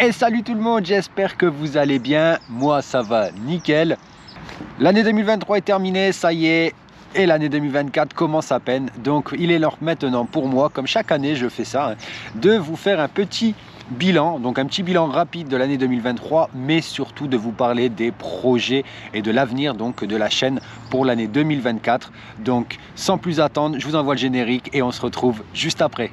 Et salut tout le monde, j'espère que vous allez bien. Moi ça va nickel. L'année 2023 est terminée, ça y est. Et l'année 2024 commence à peine. Donc il est l'heure maintenant pour moi, comme chaque année je fais ça, de vous faire un petit bilan, donc un petit bilan rapide de l'année 2023, mais surtout de vous parler des projets et de l'avenir donc de la chaîne pour l'année 2024. Donc sans plus attendre, je vous envoie le générique et on se retrouve juste après.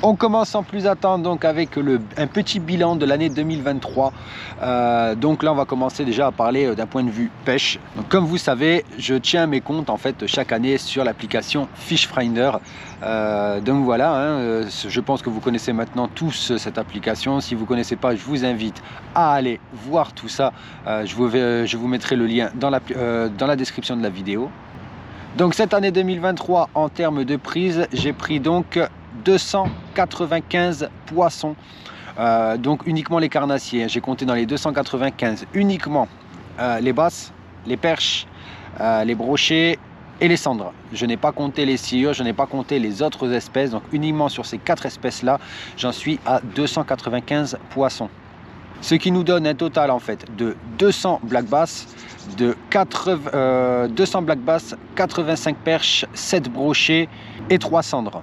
On commence sans plus attendre donc avec un petit bilan de l'année 2023. Donc là on va commencer déjà à parler d'un point de vue pêche. Donc, comme vous savez, je tiens mes comptes en fait chaque année sur l'application Fishfinder. Donc voilà, je pense que vous connaissez maintenant tous cette application. Si vous ne connaissez pas, je vous invite à aller voir tout ça. Je vous mettrai le lien dans la description de la vidéo. Donc cette année 2023 en termes de prise, j'ai pris donc 295 poissons, donc uniquement les carnassiers. J'ai compté dans les 295 uniquement les basses, les perches, les brochets et les cendres. Je n'ai pas compté les sciures, je n'ai pas compté les autres espèces. Donc uniquement sur ces 4 espèces là, j'en suis à 295 poissons. Ce qui nous donne un total en fait de 200 black bass, 200 black bass, 85 perches, 7 brochets et 3 cendres.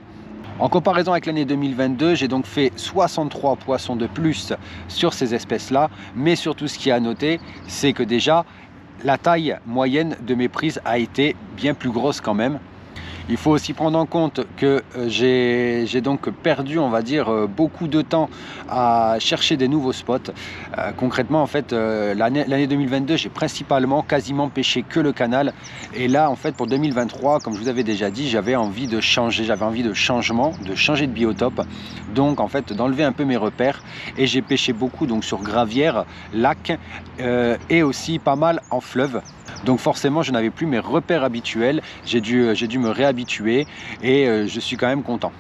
En comparaison avec l'année 2022, j'ai donc fait 63 poissons de plus sur ces espèces-là. Mais surtout, ce qui est à noter, c'est que déjà, la taille moyenne de mes prises a été bien plus grosse quand même. Il faut aussi prendre en compte que j'ai donc perdu, on va dire, beaucoup de temps à chercher des nouveaux spots. Concrètement, en fait, l'année 2022, j'ai principalement quasiment pêché que le canal. Et là, en fait, pour 2023, comme je vous avais déjà dit, j'avais envie de changer, j'avais envie de changement, de changer de biotope. Donc, en fait, d'enlever un peu mes repères. Et j'ai pêché beaucoup donc sur gravière, lac et aussi pas mal en fleuve. Donc forcément, je n'avais plus mes repères habituels, j'ai dû me réhabituer et je suis quand même content.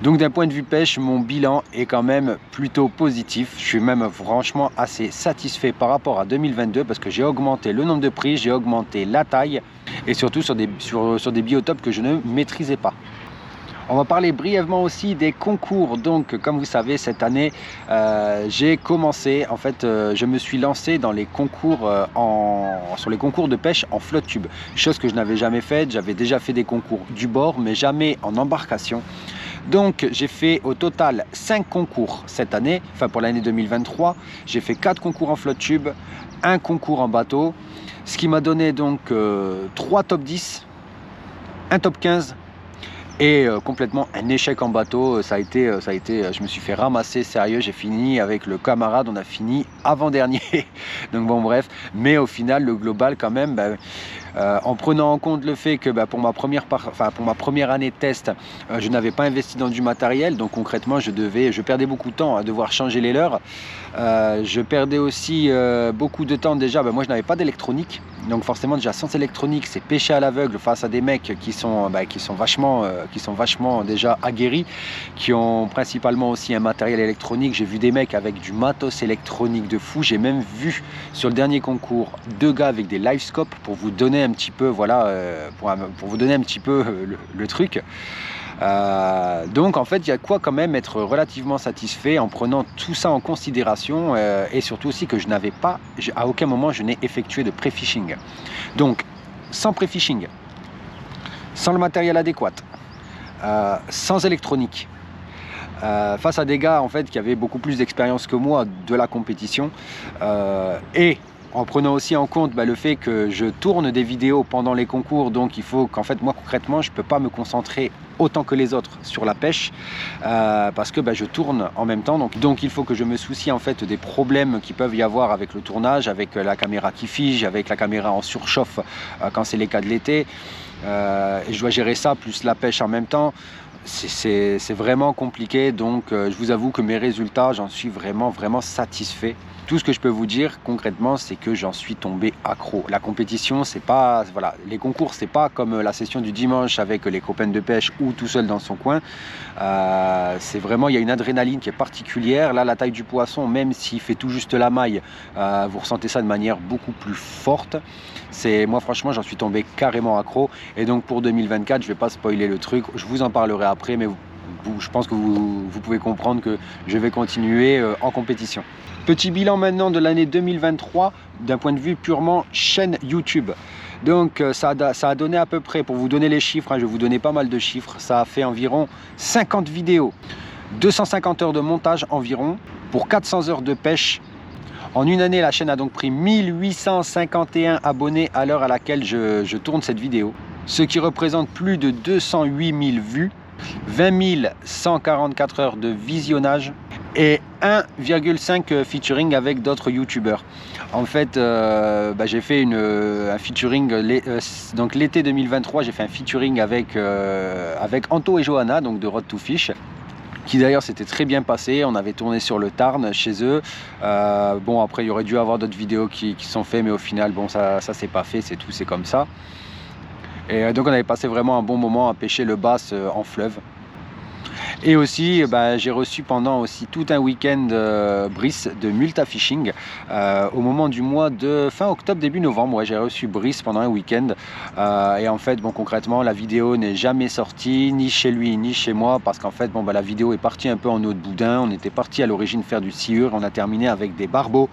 Donc d'un point de vue pêche, mon bilan est quand même plutôt positif. Je suis même franchement assez satisfait par rapport à 2022 parce que j'ai augmenté le nombre de prises, j'ai augmenté la taille et surtout sur des biotopes que je ne maîtrisais pas. On va parler brièvement aussi des concours. Donc, comme vous savez, cette année, j'ai commencé, en fait, je me suis lancé dans les concours, sur les concours de pêche en flotte tube. Chose que je n'avais jamais faite. J'avais déjà fait des concours du bord, mais jamais en embarcation. Donc, j'ai fait au total 5 concours cette année, enfin pour l'année 2023. J'ai fait 4 concours en flotte tube, 1 concours en bateau, ce qui m'a donné donc 3 top 10, 1 top 15, et complètement un échec en bateau. Ça a été, je me suis fait ramasser sérieux. J'ai fini avec le camarade, on a fini avant-dernier. Donc bon bref, mais au final le global quand même, en prenant en compte le fait que pour ma première année de test, je n'avais pas investi dans du matériel, donc concrètement je perdais beaucoup de temps à devoir changer les leurres. Je perdais aussi beaucoup de temps déjà. Moi je n'avais pas d'électronique, donc forcément déjà sans électronique, c'est pêcher à l'aveugle face à des mecs qui sont vachement déjà aguerris, qui ont principalement aussi un matériel électronique. J'ai vu des mecs avec du matos électronique de fou. J'ai même vu sur le dernier concours 2 gars avec des livescopes pour vous donner un petit peu, voilà, pour vous donner un petit peu le truc. Donc en fait il y a quoi quand même être relativement satisfait en prenant tout ça en considération, et surtout aussi que à aucun moment je n'ai effectué de pré-fishing. Donc sans pré-fishing, sans le matériel adéquat, sans électronique, face à des gars en fait qui avaient beaucoup plus d'expérience que moi de la compétition, et en prenant aussi en compte le fait que je tourne des vidéos pendant les concours. Donc il faut qu'en fait moi concrètement je ne peux pas me concentrer autant que les autres sur la pêche, parce que je tourne en même temps, donc il faut que je me soucie en fait des problèmes qui peuvent y avoir avec le tournage, avec la caméra qui fige, avec la caméra en surchauffe quand c'est les cas de l'été, et je dois gérer ça plus la pêche en même temps. C'est vraiment compliqué. Donc je vous avoue que mes résultats, j'en suis vraiment satisfait. Tout ce que je peux vous dire concrètement, c'est que j'en suis tombé accro. La compétition, c'est pas, voilà, les concours, c'est pas comme la session du dimanche avec les copains de pêche ou tout seul dans son coin. C'est vraiment, il y a une adrénaline qui est particulière. Là, la taille du poisson, même s'il fait tout juste la maille, vous ressentez ça de manière beaucoup plus forte. Moi, franchement, j'en suis tombé carrément accro. Et donc pour 2024, je vais pas spoiler le truc. Je vous en parlerai après, mais je pense que vous pouvez comprendre que je vais continuer en compétition. Petit bilan maintenant de l'année 2023 d'un point de vue purement chaîne YouTube. Donc ça a donné à peu près, pour vous donner les chiffres, je vais vous donner pas mal de chiffres, ça a fait environ 50 vidéos, 250 heures de montage environ, pour 400 heures de pêche. En une année, la chaîne a donc pris 1851 abonnés à l'heure à laquelle je tourne cette vidéo, ce qui représente plus de 208 000 vues, 20 144 heures de visionnage et 1,5 featuring avec d'autres youtubeurs. En fait, j'ai fait un featuring, donc l'été 2023, j'ai fait un featuring avec Anto et Johanna, donc de Road to Fish, qui d'ailleurs s'était très bien passé. On avait tourné sur le Tarn chez eux. Bon, après il y aurait dû avoir d'autres vidéos qui sont faites, mais au final bon, ça s'est pas fait, c'est tout, c'est comme ça. Et donc on avait passé vraiment un bon moment à pêcher le bass en fleuve. Et aussi, j'ai reçu pendant aussi tout un week-end Brice de Multa Fishing au moment du mois de fin octobre, début novembre. Ouais, j'ai reçu Brice pendant un week-end. Et en fait, bon, concrètement, la vidéo n'est jamais sortie, ni chez lui, ni chez moi, parce qu'en fait, la vidéo est partie un peu en eau de boudin. On était parti à l'origine faire du sciure, on a terminé avec des barbeaux.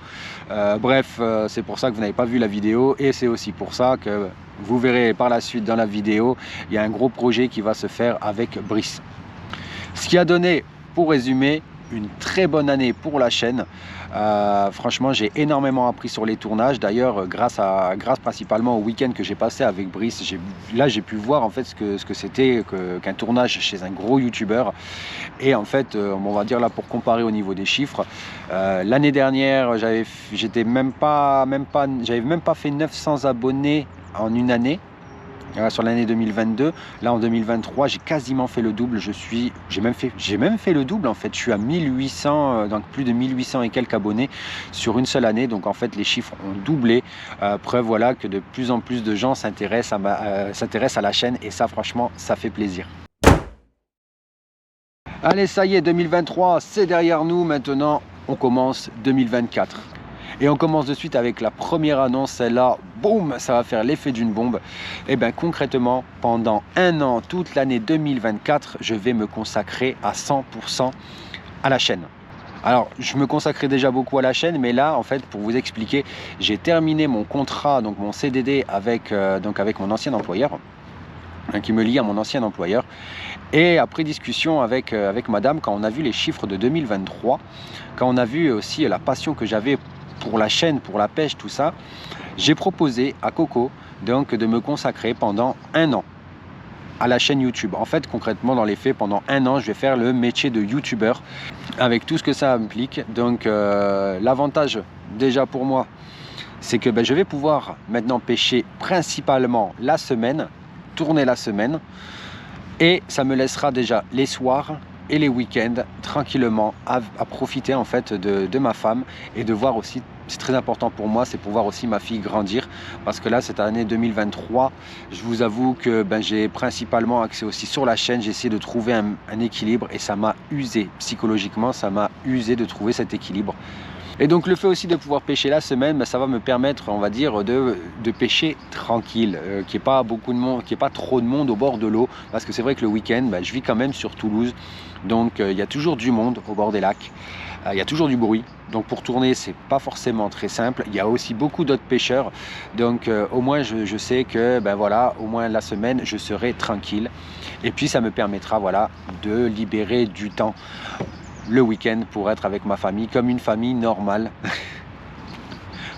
Bref, c'est pour ça que vous n'avez pas vu la vidéo, et c'est aussi pour ça que vous verrez par la suite dans la vidéo, il y a un gros projet qui va se faire avec Brice. Ce qui a donné, pour résumer, une très bonne année pour la chaîne. Franchement, j'ai énormément appris sur les tournages. D'ailleurs, grâce principalement au week-end que j'ai passé avec Brice, j'ai pu voir en fait ce que c'était qu'un tournage chez un gros youtubeur. Et en fait, on va dire là, pour comparer au niveau des chiffres, l'année dernière, j'avais même pas fait 900 abonnés en une année. Sur l'année 2022, là en 2023, j'ai quasiment fait le double. J'ai même fait le double en fait. Je suis à 1800, donc plus de 1800 et quelques abonnés sur une seule année. Donc en fait, les chiffres ont doublé. Preuve voilà que de plus en plus de gens s'intéressent à la chaîne, et ça, franchement, ça fait plaisir. Allez, ça y est, 2023, c'est derrière nous. Maintenant, on commence 2024. Et on commence de suite avec la première annonce, celle-là, boum, ça va faire l'effet d'une bombe. Et bien concrètement, pendant un an, toute l'année 2024, je vais me consacrer à 100% à la chaîne. Alors, je me consacrais déjà beaucoup à la chaîne, mais là, en fait, pour vous expliquer, j'ai terminé mon contrat, donc mon CDD avec mon ancien employeur, qui me lie à mon ancien employeur. Et après discussion avec madame, quand on a vu les chiffres de 2023, quand on a vu aussi la passion que j'avais pour la chaîne, pour la pêche, tout ça, j'ai proposé à Coco donc de me consacrer pendant un an à la chaîne YouTube. En fait, concrètement, dans les faits, pendant un an, je vais faire le métier de youtubeur avec tout ce que ça implique. Donc l'avantage déjà pour moi, c'est que je vais pouvoir maintenant pêcher principalement la semaine, tourner la semaine, et ça me laissera déjà les soirs et les week-ends tranquillement à profiter en fait de ma femme, et de voir aussi, c'est très important pour moi, c'est pour voir aussi ma fille grandir, parce que là, cette année 2023, je vous avoue que j'ai principalement axé aussi sur la chaîne. J'ai essayé de trouver un équilibre, et ça m'a usé psychologiquement, ça m'a usé de trouver cet équilibre. Et donc le fait aussi de pouvoir pêcher la semaine, ça va me permettre, on va dire, de pêcher tranquille, qu'il n'y ait pas beaucoup de monde, qu'il n'y ait pas trop de monde au bord de l'eau, parce que c'est vrai que le week-end, je vis quand même sur Toulouse, donc il y a toujours du monde au bord des lacs, il y a toujours du bruit, donc pour tourner, c'est pas forcément très simple. Il y a aussi beaucoup d'autres pêcheurs, donc au moins je sais que voilà, au moins la semaine, je serai tranquille, et puis ça me permettra voilà, de libérer du temps le week-end pour être avec ma famille comme une famille normale.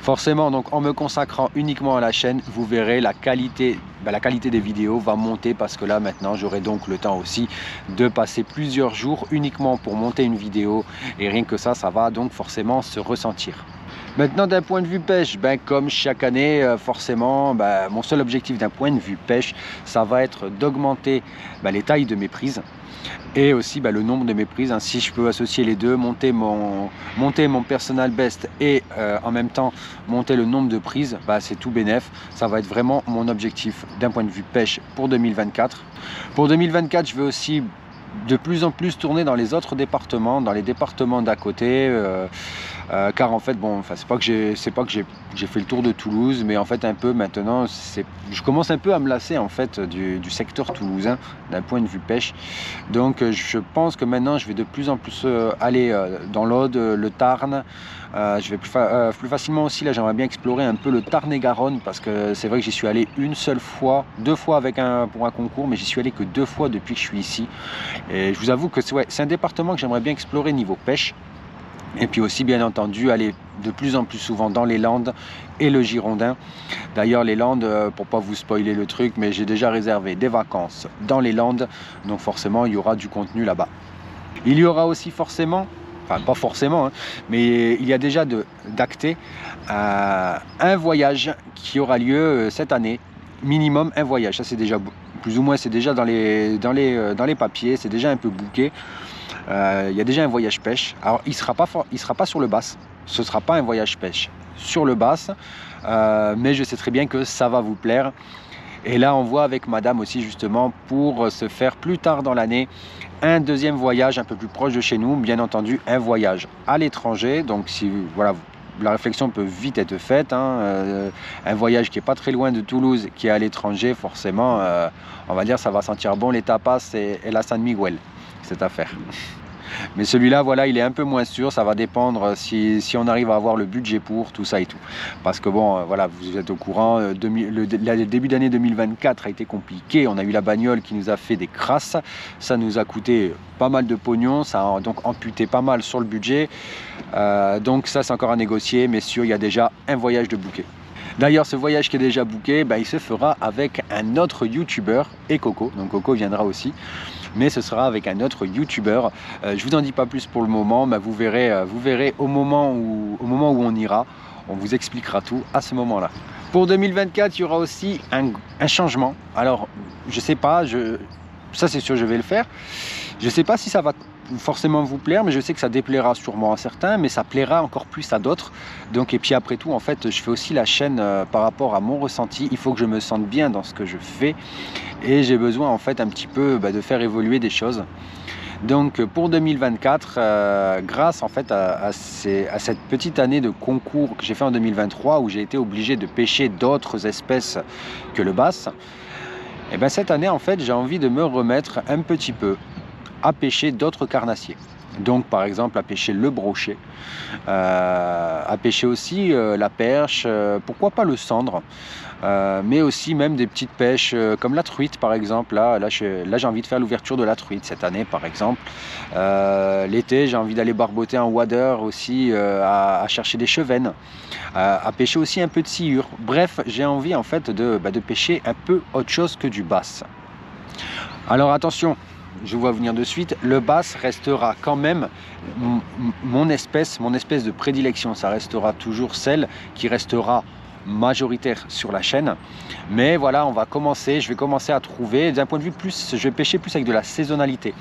Forcément, donc en me consacrant uniquement à la chaîne, vous verrez la qualité des vidéos va monter, parce que là maintenant j'aurai donc le temps aussi de passer plusieurs jours uniquement pour monter une vidéo, et rien que ça va donc forcément se ressentir. Maintenant, d'un point de vue pêche, comme chaque année, forcément, mon seul objectif d'un point de vue pêche, ça va être d'augmenter les tailles de mes prises, et aussi le nombre de mes prises. Si je peux associer les deux, monter mon personal best et en même temps monter le nombre de prises, c'est tout bénef. Ça va être vraiment mon objectif d'un point de vue pêche pour 2024. Pour 2024, je veux aussi de plus en plus tourner dans les autres départements, dans les départements d'à côté, car en fait, bon, enfin, c'est pas que j'ai fait le tour de Toulouse, mais en fait un peu maintenant, je commence un peu à me lasser en fait du secteur toulousain d'un point de vue pêche. Donc je pense que maintenant je vais de plus en plus aller dans l'Aude, le Tarn. Je vais plus facilement aussi, là j'aimerais bien explorer un peu le Tarn-et-Garonne, parce que c'est vrai que j'y suis allé une seule fois, 2 fois pour un concours, mais j'y suis allé que 2 fois depuis que je suis ici. Et je vous avoue que c'est un département que j'aimerais bien explorer niveau pêche. Et puis aussi, bien entendu, aller de plus en plus souvent dans les Landes et le Girondin. D'ailleurs, les Landes, pour pas vous spoiler le truc, mais j'ai déjà réservé des vacances dans les Landes, donc forcément, il y aura du contenu là-bas. Il y aura aussi forcément, enfin pas forcément, hein, mais il y a déjà d'acté un voyage qui aura lieu cette année, minimum un voyage. Ça, c'est déjà plus ou moins, c'est déjà dans les papiers, c'est déjà un peu booké. Il y a déjà un voyage pêche. Alors il sera pas sur le Bass, ce sera pas un voyage pêche sur le Bass, mais je sais très bien que ça va vous plaire. Et là on voit avec madame aussi justement pour se faire plus tard dans l'année un deuxième voyage un peu plus proche de chez nous, bien entendu un voyage à l'étranger. Donc si voilà, la réflexion peut vite être faite, hein, un voyage qui est pas très loin de Toulouse, qui est à l'étranger, forcément on va dire ça va sentir bon les tapas et la San Miguel, cette affaire. Mais celui-là, voilà, il est un peu moins sûr. Ça va dépendre si on arrive à avoir le budget pour tout ça et tout. Parce que bon, voilà, vous êtes au courant, le début d'année 2024 a été compliqué. On a eu la bagnole qui nous a fait des crasses. Ça nous a coûté pas mal de pognon. Ça a donc amputé pas mal sur le budget. Donc ça, c'est encore à négocier. Mais sûr, il y a déjà un voyage de booké. D'ailleurs, ce voyage qui est déjà booké, il se fera avec un autre youtubeur et Coco. Donc Coco viendra aussi. Mais ce sera avec un autre youtubeur. Je vous en dis pas plus pour le moment, mais vous verrez au moment où on ira, on vous expliquera tout à ce moment-là. Pour 2024, il y aura aussi un changement. Alors, je sais pas, ça c'est sûr, je vais le faire. Je sais pas si ça va forcément vous plaire, mais je sais que ça déplaira sûrement à certains, mais ça plaira encore plus à d'autres. Donc, et puis après tout, en fait, je fais aussi la chaîne par rapport à mon ressenti. Il faut que je me sente bien dans ce que je fais, et j'ai besoin en fait un petit peu de faire évoluer des choses. Donc pour 2024, grâce en fait à cette petite année de concours que j'ai fait en 2023, où j'ai été obligé de pêcher d'autres espèces que le bass, et cette année en fait j'ai envie de me remettre un petit peu à pêcher d'autres carnassiers. Donc par exemple à pêcher le brochet, à pêcher aussi la perche, pourquoi pas le sandre, mais aussi même des petites pêches comme la truite par exemple. Là j'ai envie de faire l'ouverture de la truite cette année par exemple. L'été j'ai envie d'aller barboter en wader aussi, à chercher des chevennes, à pêcher aussi un peu de sciure. Bref, j'ai envie en fait de pêcher un peu autre chose que du bass. Alors attention, je vois venir de suite, le bass restera quand même mon espèce de prédilection. Ça restera toujours celle qui restera majoritaire sur la chaîne. Mais voilà, je vais commencer à trouver, d'un point de vue plus, je vais pêcher plus avec de la saisonnalité.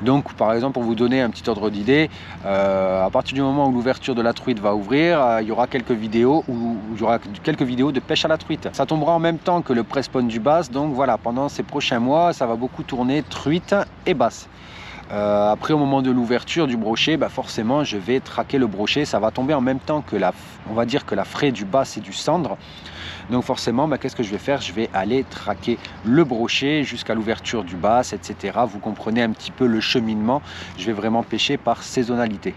Donc par exemple, pour vous donner un petit ordre d'idée, à partir du moment où l'ouverture de la truite va ouvrir, il y aura quelques vidéos de pêche à la truite. Ça tombera en même temps que le presse-spawn du bass, donc voilà, pendant ces prochains mois, ça va beaucoup tourner truite et bass. Après, au moment de l'ouverture du brochet, forcément je vais traquer le brochet. Ça va tomber en même temps que on va dire que la fraie du bass et du sandre. Donc forcément, qu'est-ce que je vais faire? Je vais aller traquer le brochet jusqu'à l'ouverture du bass, etc. Vous comprenez un petit peu le cheminement. Je vais vraiment pêcher par saisonnalité.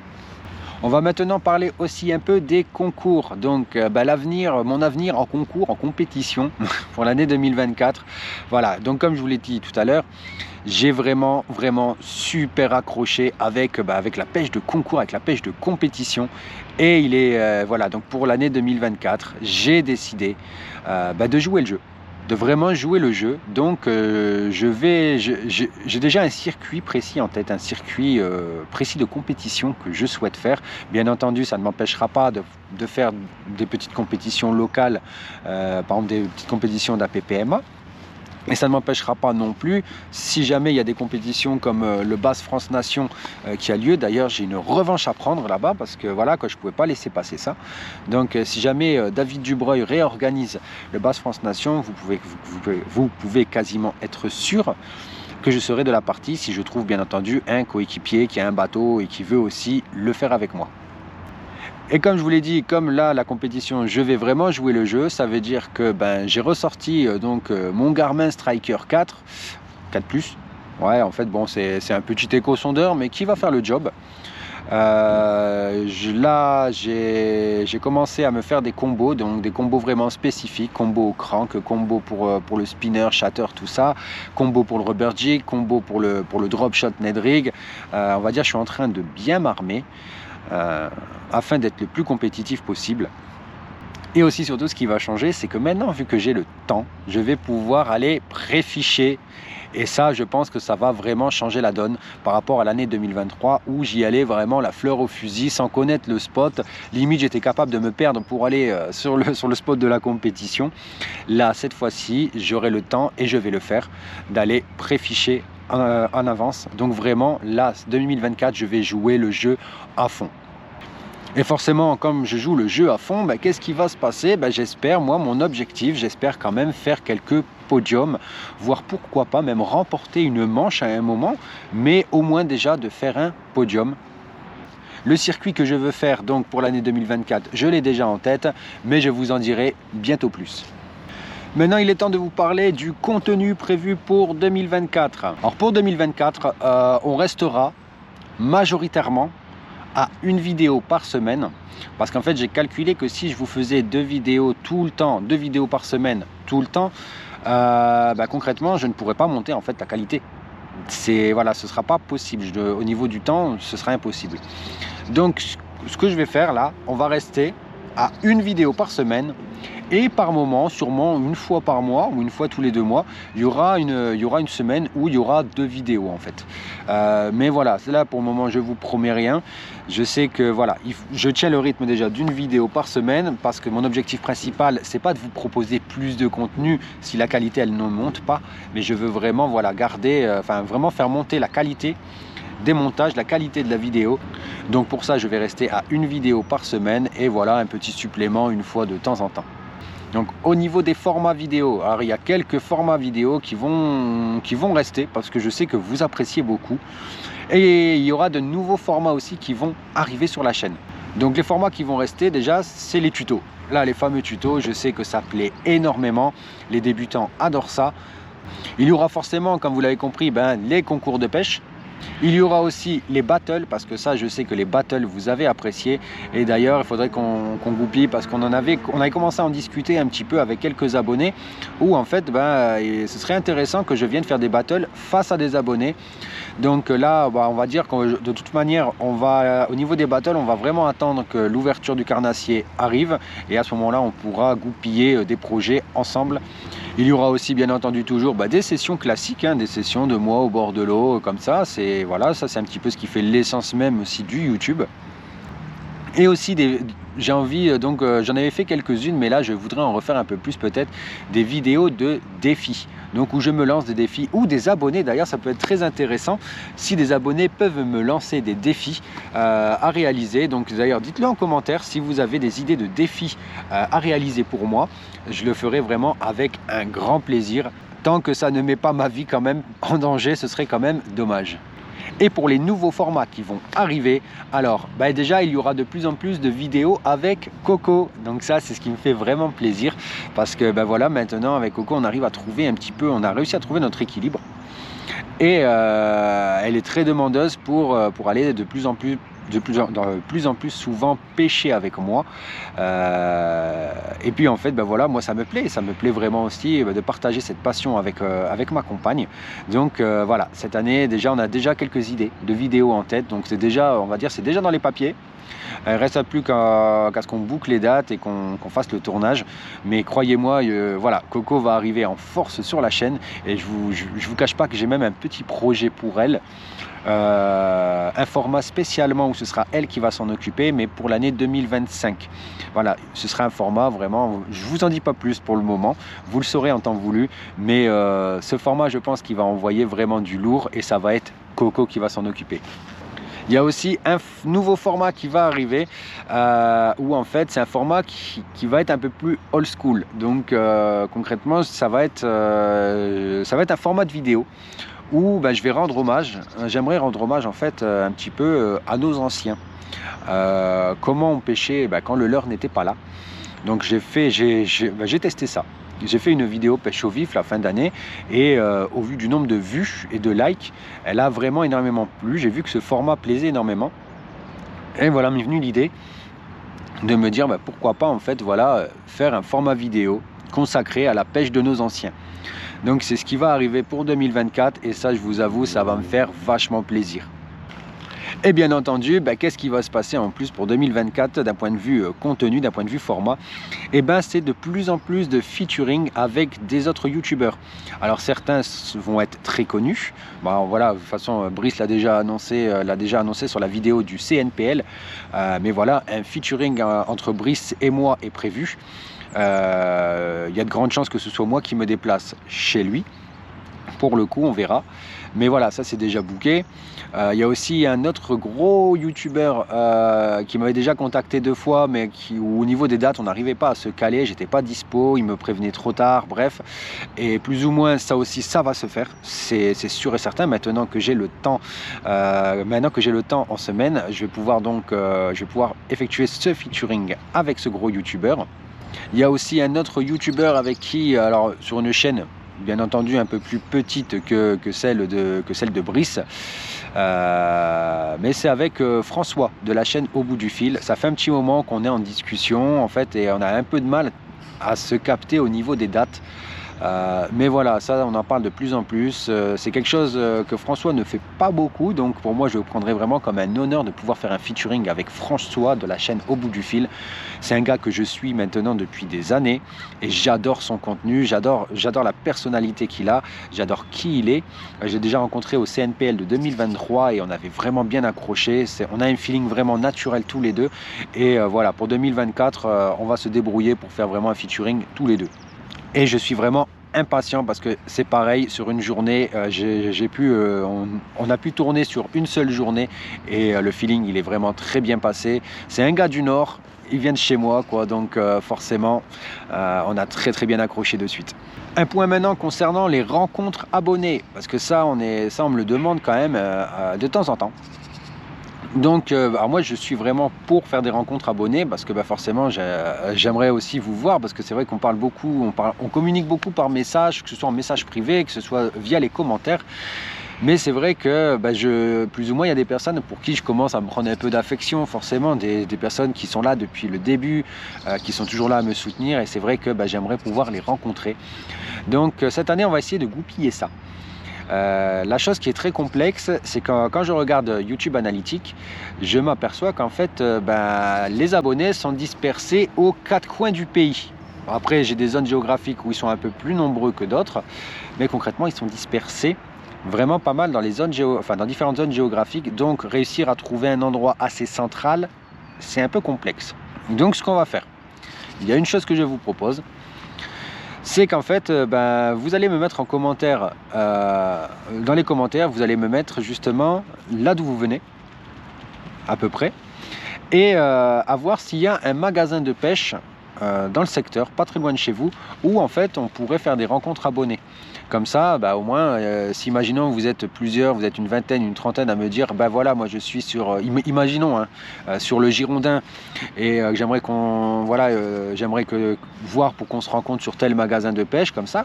On va maintenant parler aussi un peu des concours. Donc mon avenir en concours, en compétition pour l'année 2024. Voilà, donc comme je vous l'ai dit tout à l'heure, j'ai vraiment super accroché avec la pêche de concours, avec la pêche de compétition. Et il est voilà, donc pour l'année 2024, j'ai décidé de jouer le jeu, de vraiment jouer le jeu. Donc j'ai déjà un circuit précis en tête, un circuit précis de compétition que je souhaite faire. Bien entendu, ça ne m'empêchera pas de faire des petites compétitions locales, par exemple des petites compétitions d'APPMA. Et ça ne m'empêchera pas non plus, si jamais il y a des compétitions comme le Bass France Nation qui a lieu. D'ailleurs, j'ai une revanche à prendre là-bas, parce que voilà, je ne pouvais pas laisser passer ça. Donc si jamais David Dubreuil réorganise le Bass France Nation, vous pouvez quasiment être sûr que je serai de la partie si je trouve bien entendu un coéquipier qui a un bateau et qui veut aussi le faire avec moi. Et comme je vous l'ai dit, comme là la compétition, je vais vraiment jouer le jeu, ça veut dire que j'ai ressorti mon Garmin Striker 4 Plus. Ouais, en fait bon c'est un petit éco-sondeur mais qui va faire le job. Là j'ai commencé à me faire des combos, donc des combos vraiment spécifiques, combo au crank, combo pour le spinner, shatter, tout ça, combo pour le rubber jig, combo pour le drop shot Ned rig. On va dire je suis en train de bien m'armer afin d'être le plus compétitif possible. Et aussi surtout ce qui va changer, c'est que maintenant vu que j'ai le temps, je vais pouvoir aller pré-ficher. Et ça, je pense que ça va vraiment changer la donne par rapport à l'année 2023 où j'y allais vraiment la fleur au fusil sans connaître le spot. Limite, j'étais capable de me perdre pour aller sur le spot de la compétition. Là, cette fois-ci, j'aurai le temps et je vais le faire d'aller pré-ficher en avance. Donc vraiment, là, 2024, je vais jouer le jeu à fond. Et forcément, comme je joue le jeu à fond, qu'est-ce qui va se passer? J'espère, moi, mon objectif, j'espère quand même faire quelques podiums, voire pourquoi pas même remporter une manche à un moment, mais au moins déjà de faire un podium. Le circuit que je veux faire donc pour l'année 2024, je l'ai déjà en tête, mais je vous en dirai bientôt plus. Maintenant, il est temps de vous parler du contenu prévu pour 2024. Alors pour 2024, on restera majoritairement à une vidéo par semaine, parce qu'en fait j'ai calculé que si je vous faisais 2 vidéos tout le temps, 2 vidéos par semaine tout le temps, concrètement je ne pourrais pas monter en fait la qualité. Voilà, ce sera pas possible. Au niveau du temps, ce sera impossible. Donc ce que je vais faire là, on va rester à une vidéo par semaine. Et par moment, sûrement une fois par mois ou une fois tous les 2 mois, il y aura une semaine où il y aura 2 vidéos en fait. Mais voilà, c'est là pour le moment, je vous promets rien. Je sais que voilà, je tiens le rythme déjà d'une vidéo par semaine parce que mon objectif principal, c'est pas de vous proposer plus de contenu si la qualité elle ne monte pas, mais je veux vraiment voilà garder, vraiment faire monter la qualité des montages, la qualité de la vidéo. Donc pour ça, je vais rester à une vidéo par semaine et voilà un petit supplément une fois de temps en temps. Donc au niveau des formats vidéo, alors il y a quelques formats vidéo qui vont rester parce que je sais que vous appréciez beaucoup. Et il y aura de nouveaux formats aussi qui vont arriver sur la chaîne. Donc les formats qui vont rester déjà, c'est les tutos. Là, les fameux tutos, je sais que ça plaît énormément. Les débutants adorent ça. Il y aura forcément, comme vous l'avez compris, les concours de pêche. Il y aura aussi les battles, parce que ça je sais que les battles vous avez apprécié. Et d'ailleurs il faudrait qu'on goupille parce qu'on avait commencé à en discuter un petit peu avec quelques abonnés où en fait ce serait intéressant que je vienne faire des battles face à des abonnés. Donc là on va dire que de toute manière au niveau des battles on va vraiment attendre que l'ouverture du carnassier arrive et à ce moment là on pourra goupiller des projets ensemble. Il y aura aussi bien entendu toujours des sessions classiques, des sessions de moi au bord de l'eau comme ça. Voilà, ça c'est un petit peu ce qui fait l'essence même aussi du YouTube. Et aussi j'ai envie, j'en avais fait quelques-unes, mais là je voudrais en refaire un peu plus peut-être des vidéos de défis. Donc où je me lance des défis, ou des abonnés d'ailleurs, ça peut être très intéressant si des abonnés peuvent me lancer des défis à réaliser. Donc d'ailleurs dites-le en commentaire si vous avez des idées de défis à réaliser pour moi. Je le ferai vraiment avec un grand plaisir. Tant que ça ne met pas ma vie quand même en danger, ce serait quand même dommage. Et pour les nouveaux formats qui vont arriver, alors déjà il y aura de plus en plus de vidéos avec Coco. Donc ça c'est ce qui me fait vraiment plaisir parce que voilà, maintenant avec Coco on arrive à trouver un petit peu, on a réussi à trouver notre équilibre. Et elle est très demandeuse pour aller de plus en plus souvent pêcher avec moi. Et puis en fait voilà, moi ça me plaît vraiment aussi de partager cette passion avec ma compagne. Donc voilà, cette année déjà on a déjà quelques idées de vidéos en tête, donc c'est déjà, on va dire, c'est déjà dans les papiers. Il ne reste plus qu'à ce qu'on boucle les dates et qu'on fasse le tournage. Mais croyez-moi, voilà, Coco va arriver en force sur la chaîne. Et je vous cache pas que j'ai même un petit projet pour elle. Un format spécialement où ce sera elle qui va s'en occuper, mais pour l'année 2025. Voilà, ce sera un format vraiment, je vous en dis pas plus pour le moment, vous le saurez en temps voulu, mais ce format je pense qu'il va envoyer vraiment du lourd et ça va être Coco qui va s'en occuper. Il y a aussi un nouveau format qui va arriver où en fait c'est un format qui va être un peu plus old school. Donc concrètement ça va être un format de vidéo où je vais rendre hommage, j'aimerais rendre hommage en fait un petit peu à nos anciens. Comment on pêchait quand le leurre n'était pas là. Donc j'ai testé ça. J'ai fait une vidéo pêche au vif la fin d'année et au vu du nombre de vues et de likes, elle a vraiment énormément plu. J'ai vu que ce format plaisait énormément. Et voilà m'est venue l'idée de me dire pourquoi pas en fait voilà faire un format vidéo consacré à la pêche de nos anciens. Donc c'est ce qui va arriver pour 2024 et ça je vous avoue ça va me faire vachement plaisir. Et bien entendu, qu'est-ce qui va se passer en plus pour 2024 d'un point de vue contenu, d'un point de vue format? C'est de plus en plus de featuring avec des autres youtubeurs. Alors certains vont être très connus. Voilà, de toute façon, Brice l'a déjà annoncé sur la vidéo du CNPL. Mais voilà, un featuring entre Brice et moi est prévu. Il y a de grandes chances que ce soit moi qui me déplace chez lui. Pour le coup, on verra. Mais voilà, ça c'est déjà booké. Il y a aussi un autre gros youtubeur qui m'avait déjà contacté 2 fois, mais où au niveau des dates, on n'arrivait pas à se caler. J'étais pas dispo, il me prévenait trop tard, bref. Et plus ou moins, ça aussi, ça va se faire. C'est sûr et certain. Maintenant que j'ai le temps, en semaine, je vais pouvoir effectuer ce featuring avec ce gros youtubeur. Il y a aussi un autre youtubeur avec qui, alors sur une chaîne bien entendu un peu plus petite que celle de Brice, mais c'est avec François de la chaîne Au bout du fil. Ça fait un petit moment qu'on est en discussion en fait et on a un peu de mal à se capter au niveau des dates. Mais voilà, ça on en parle de plus en plus. C'est quelque chose que François ne fait pas beaucoup, donc pour moi je le prendrais vraiment comme un honneur de pouvoir faire un featuring avec François de la chaîne Au bout du fil. C'est un gars que je suis maintenant depuis des années et j'adore son contenu, j'adore la personnalité qu'il a, j'adore qui il est. J'ai déjà rencontré au CNPL de 2023 et on avait vraiment bien accroché. On a un feeling vraiment naturel tous les deux et voilà, pour 2024 on va se débrouiller pour faire vraiment un featuring tous les deux. Et je suis vraiment impatient parce que c'est pareil, sur une journée, on a pu tourner sur une seule journée et le feeling il est vraiment très bien passé. C'est un gars du Nord, il vient de chez moi donc forcément on a très bien accroché de suite. Un point maintenant concernant les rencontres abonnés, parce que ça on me le demande quand même de temps en temps. Donc alors moi je suis vraiment pour faire des rencontres abonnés parce que forcément j'aimerais aussi vous voir parce que c'est vrai qu'on parle beaucoup, on communique beaucoup par message, que ce soit en message privé, que ce soit via les commentaires. Mais c'est vrai que plus ou moins il y a des personnes pour qui je commence à me prendre un peu d'affection, forcément, des personnes qui sont là depuis le début, qui sont toujours là à me soutenir et c'est vrai que j'aimerais pouvoir les rencontrer. Donc cette année on va essayer de goupiller ça. La chose qui est très complexe, c'est que quand je regarde YouTube Analytics, je m'aperçois qu'en fait, les abonnés sont dispersés aux 4 coins du pays. Après, j'ai des zones géographiques où ils sont un peu plus nombreux que d'autres, mais concrètement, ils sont dispersés vraiment pas mal dans dans différentes zones géographiques. Donc, réussir à trouver un endroit assez central, c'est un peu complexe. Donc, ce qu'on va faire, il y a une chose que je vous propose. C'est qu'en fait, vous allez me mettre en commentaire, dans les commentaires, vous allez me mettre justement là d'où vous venez, à peu près, et à voir s'il y a un magasin de pêche dans le secteur, pas très loin de chez vous, où en fait on pourrait faire des rencontres abonnés. Comme ça, au moins, si imaginons vous êtes plusieurs, vous êtes une vingtaine, une trentaine à me dire, voilà, moi je suis sur, imaginons, sur le Girondin, et j'aimerais voir pour qu'on se rencontre sur tel magasin de pêche, comme ça.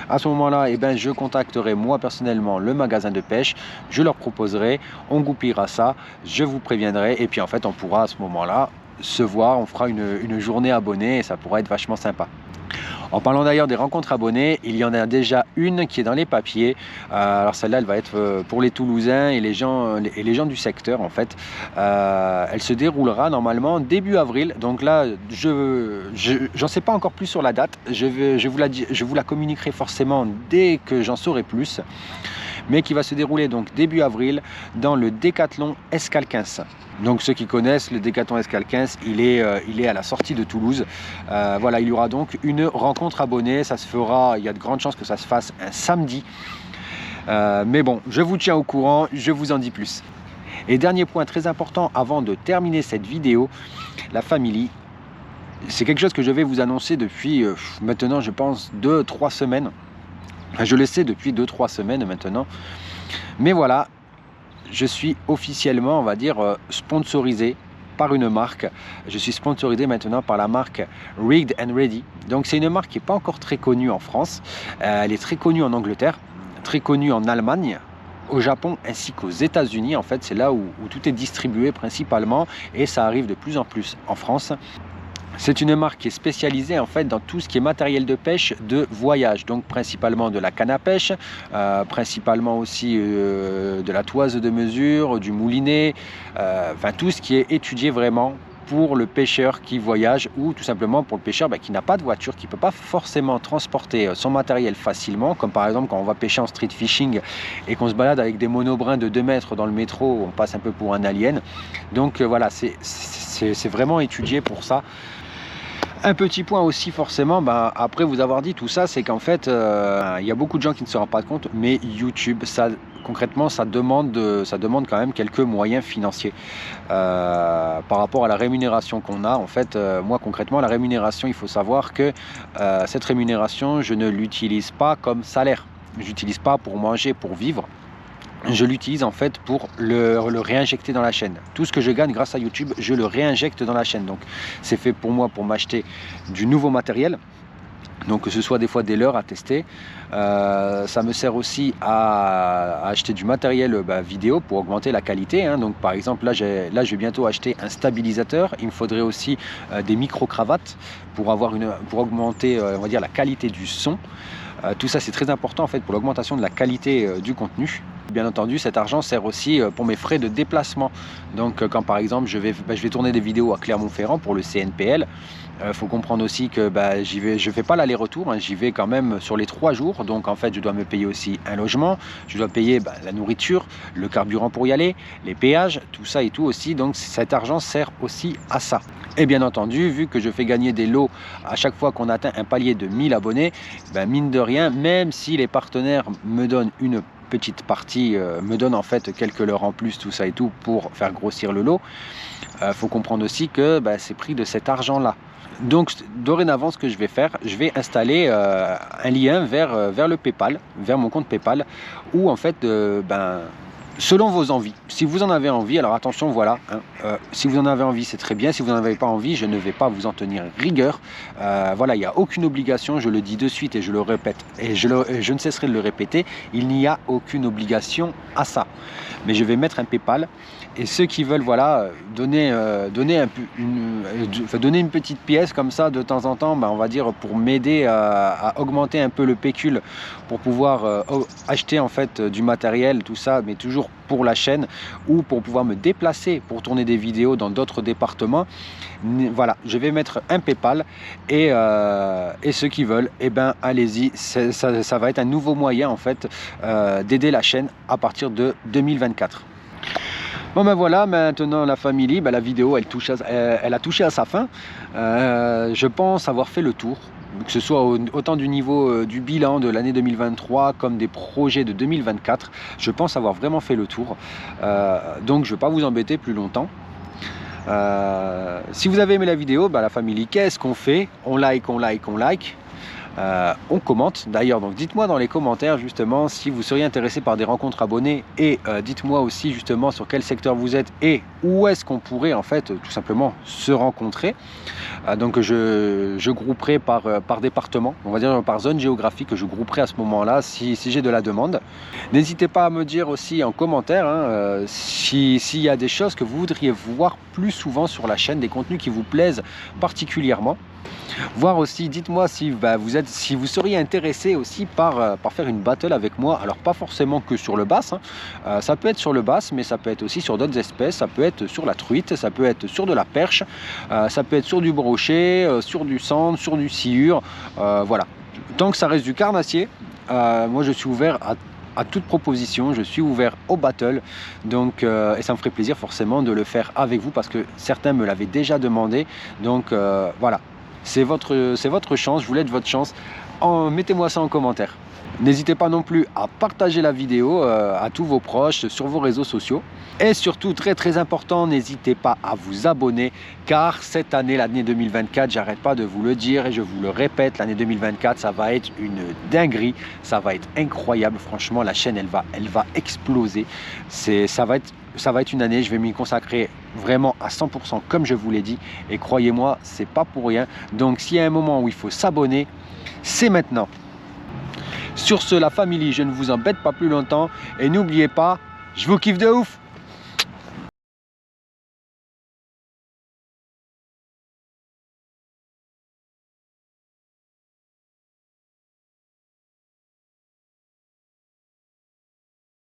À ce moment-là, je contacterai moi personnellement le magasin de pêche, je leur proposerai, on goupillera ça, je vous préviendrai, et puis en fait on pourra à ce moment-là se voir, on fera une journée abonnée et ça pourra être vachement sympa. En parlant d'ailleurs des rencontres abonnés, il y en a déjà une qui est dans les papiers. Alors celle-là, elle va être pour les Toulousains et les gens du secteur en fait. Elle se déroulera normalement début avril. Donc là, j'en sais pas encore plus sur la date. Je vous la communiquerai forcément dès que j'en saurai plus. Mais qui va se dérouler donc début avril dans le Décathlon Escalquens. Donc ceux qui connaissent le Décathlon Escalquens, il est à la sortie de Toulouse. Voilà, il y aura donc une rencontre abonnée. Ça se fera, il y a de grandes chances que ça se fasse un samedi. Mais bon, je vous tiens au courant, je vous en dis plus. Et dernier point très important avant de terminer cette vidéo, la famille. C'est quelque chose que je vais vous annoncer depuis maintenant, je pense, 2-3 semaines. Je le sais depuis 2-3 semaines maintenant. Mais voilà, je suis officiellement, on va dire, sponsorisé par une marque. Je suis sponsorisé maintenant par la marque Rigged and Ready. Donc c'est une marque qui n'est pas encore très connue en France. Elle est très connue en Angleterre, très connue en Allemagne, au Japon ainsi qu'aux États-Unis. En fait, c'est là où tout est distribué principalement, et ça arrive de plus en plus en France. C'est une marque qui est spécialisée en fait dans tout ce qui est matériel de pêche de voyage, donc principalement de la canne à pêche, principalement aussi de la toise de mesure, du moulinet, enfin tout ce qui est étudié vraiment pour le pêcheur qui voyage, ou tout simplement pour le pêcheur qui n'a pas de voiture, qui ne peut pas forcément transporter son matériel facilement, comme par exemple quand on va pêcher en street fishing et qu'on se balade avec des monobrins de 2 mètres dans le métro, on passe un peu pour un alien. Donc voilà, c'est vraiment étudié pour ça. Un petit point aussi forcément, après vous avoir dit tout ça, c'est qu'en fait, il y a beaucoup de gens qui ne se rendent pas compte, mais YouTube, concrètement, ça demande quand même quelques moyens financiers. Par rapport à la rémunération qu'on a, en fait, moi concrètement, la rémunération, il faut savoir que cette rémunération, je ne l'utilise pas comme salaire. Je l'utilise pas pour manger, pour vivre. Je l'utilise en fait pour le réinjecter dans la chaîne. Tout ce que je gagne grâce à YouTube, je le réinjecte dans la chaîne. Donc c'est fait pour moi pour m'acheter du nouveau matériel. Donc que ce soit des fois des leurres à tester. Ça me sert aussi à acheter du matériel vidéo pour augmenter la qualité. Donc par exemple là je vais bientôt acheter un stabilisateur. Il me faudrait aussi des micro-cravates pour augmenter on va dire la qualité du son. Tout ça c'est très important en fait pour l'augmentation de la qualité du contenu. Bien entendu, cet argent sert aussi pour mes frais de déplacement. Donc quand par exemple je vais tourner des vidéos à Clermont-Ferrand pour le CNPL, faut comprendre aussi que je fais pas l'aller-retour, j'y vais quand même sur les 3 jours. Donc en fait je dois me payer aussi un logement, je dois payer la nourriture, le carburant pour y aller, les péages, tout ça et tout aussi. Donc cet argent sert aussi à ça. Et bien entendu, vu que je fais gagner des lots à chaque fois qu'on atteint un palier de 1000 abonnés, mine de rien, même si les partenaires me donnent une petite partie, me donne en fait quelques leurres en plus, tout ça et tout, pour faire grossir le lot, faut comprendre aussi que c'est pris de cet argent là. Donc dorénavant, ce que je vais faire, je vais installer un lien vers le PayPal, vers mon compte PayPal, où en fait selon vos envies, si vous en avez envie, alors attention, voilà, si vous en avez envie, c'est très bien. Si vous n'en avez pas envie, je ne vais pas vous en tenir rigueur. Voilà, il n'y a aucune obligation, je le dis de suite et je le répète, et je ne cesserai de le répéter, il n'y a aucune obligation à ça. Mais je vais mettre un PayPal, et ceux qui veulent donner une petite pièce comme ça de temps en temps, on va dire pour m'aider à augmenter un peu le pécule, pour pouvoir acheter en fait du matériel, tout ça, mais toujours pour la chaîne, ou pour pouvoir me déplacer pour tourner des vidéos dans d'autres départements. Voilà, je vais mettre un PayPal, et ceux qui veulent, allez-y, ça va être un nouveau moyen en fait d'aider la chaîne à partir de 2024. Bon voilà, maintenant la famille, la vidéo elle a touché à sa fin. Je pense avoir fait le tour, que ce soit autant du niveau du bilan de l'année 2023 comme des projets de 2024. Je pense avoir vraiment fait le tour. Donc je ne vais pas vous embêter plus longtemps. Si vous avez aimé la vidéo, la famille, qu'est-ce qu'on fait? On like. On commente d'ailleurs, donc dites-moi dans les commentaires justement si vous seriez intéressé par des rencontres abonnés, et dites-moi aussi justement sur quel secteur vous êtes et où est-ce qu'on pourrait en fait tout simplement se rencontrer. Donc je grouperai par département, on va dire par zone géographique, je grouperai à ce moment-là si j'ai de la demande. N'hésitez pas à me dire aussi en commentaire s'il y a des choses que vous voudriez voir plus souvent sur la chaîne, des contenus qui vous plaisent particulièrement. Voir aussi, dites-moi si vous seriez intéressé aussi par faire une battle avec moi. Alors pas forcément que sur le bass, ça peut être sur le bass, mais ça peut être aussi sur d'autres espèces. Ça peut être sur la truite, ça peut être sur de la perche, ça peut être sur du brochet, sur du sandre, sur du sciure, voilà. Tant que ça reste du carnassier, moi je suis ouvert à toute proposition, je suis ouvert au battle, donc et ça me ferait plaisir forcément de le faire avec vous, parce que certains me l'avaient déjà demandé. Donc voilà, c'est votre chance, je vous laisse votre chance. Mettez-moi ça en commentaire. N'hésitez pas non plus à partager la vidéo à tous vos proches sur vos réseaux sociaux. Et surtout, très important, n'hésitez pas à vous abonner car cette année, l'année 2024, j'arrête pas de vous le dire et je vous le répète, l'année 2024, ça va être une dinguerie, ça va être incroyable. Franchement, la chaîne, elle va exploser. Ça va être une année, je vais m'y consacrer vraiment à 100% comme je vous l'ai dit. Et croyez-moi, c'est pas pour rien. Donc, s'il y a un moment où il faut s'abonner, c'est maintenant. Sur ce, la famille, je ne vous embête pas plus longtemps et n'oubliez pas, je vous kiffe de ouf.